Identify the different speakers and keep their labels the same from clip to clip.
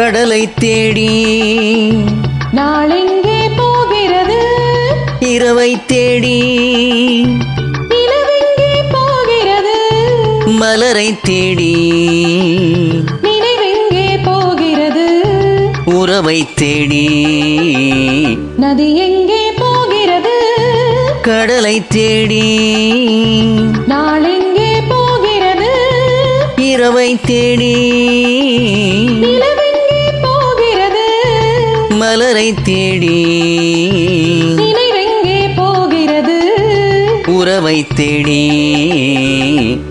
Speaker 1: கடலை தேடி
Speaker 2: நாளெங்கே போகிறது
Speaker 1: இரவை தேடி
Speaker 2: நிலவெங்கே போகிறது
Speaker 1: மலரை தேடி
Speaker 2: நினைவெங்கே போகிறது
Speaker 1: உறவை தேடி
Speaker 2: நதி எங்கே போகிறது
Speaker 1: கடலை தேடி
Speaker 2: நாளெங்கே போகிறது
Speaker 1: இரவை தேடி
Speaker 2: நிலவெங்கே போகிறது
Speaker 1: மலரை தேடி
Speaker 2: நினைவெங்கே போகிறது
Speaker 1: உறவை தேடி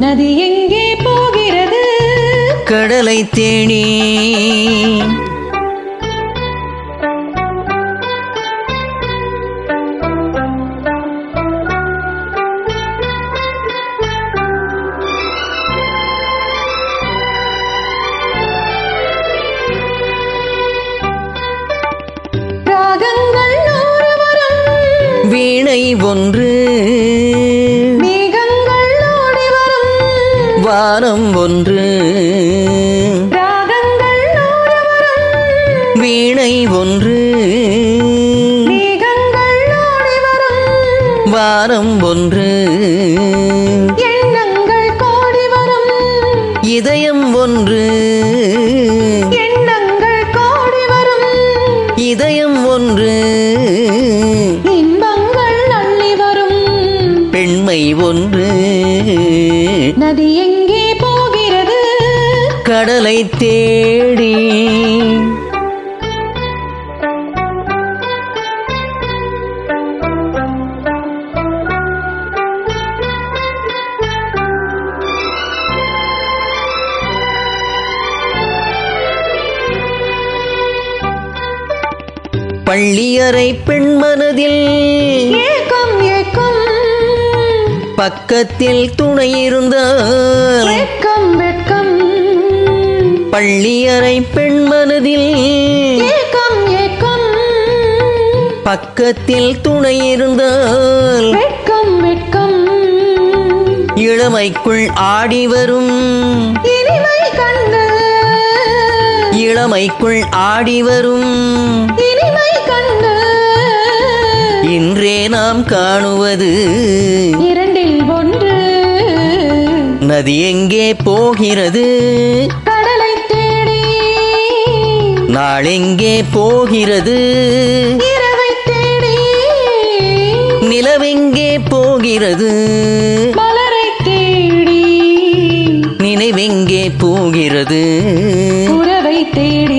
Speaker 2: நதி எங்கே போகிறது
Speaker 1: கடலை தேடி
Speaker 2: ராகங்கள் நூறு வரும்
Speaker 1: வீணை ஒன்று
Speaker 2: மேகங்கள் ஓடி வரும்
Speaker 1: வானம் ஒன்று
Speaker 2: ராகங்கள் நூறு வரும்
Speaker 1: வீணை ஒன்று
Speaker 2: மேகங்கள் ஓடி வரும்
Speaker 1: வானம் ஒன்று
Speaker 2: எண்ணங்கள் கோடி வரும்
Speaker 1: இதயம் ஒன்று
Speaker 2: எண்ணங்கள் கோடி வரும்
Speaker 1: இதயம் ஒன்று
Speaker 2: இன்பங்கள் அள்ளி வரும்
Speaker 1: பெண்மை ஒன்று
Speaker 2: நதி எங்கே போகிறது
Speaker 1: கடலை தேடி பள்ளியறை பெண் மனதில்
Speaker 2: ஏக்கம் ஏக்கம்
Speaker 1: பக்கத்தில் துணை இருந்தால்
Speaker 2: வெட்கம் வெட்கம்
Speaker 1: பள்ளியறை பெண் மனதில்
Speaker 2: ஏக்கம் ஏக்கம்
Speaker 1: பக்கத்தில் துணை இருந்தால்
Speaker 2: வெட்கம் வெட்கம்
Speaker 1: இளமைக்குள் ஆடி வரும்
Speaker 2: இனிமை கண்டு
Speaker 1: இளமைக்குள் ஆடி வரும்
Speaker 2: இனிமை கண்டு
Speaker 1: இன்றே நாம் காணுவது
Speaker 2: இரண்டில் ஒன்று
Speaker 1: நதி எங்கே போகிறது
Speaker 2: கடலை தேடி
Speaker 1: நாளெங்கே போகிறது
Speaker 2: இரவை தேடி
Speaker 1: நிலவெங்கே போகிறது
Speaker 2: மலரை தேடி
Speaker 1: நினைவெங்கே போகிறது
Speaker 2: உறவை தேடி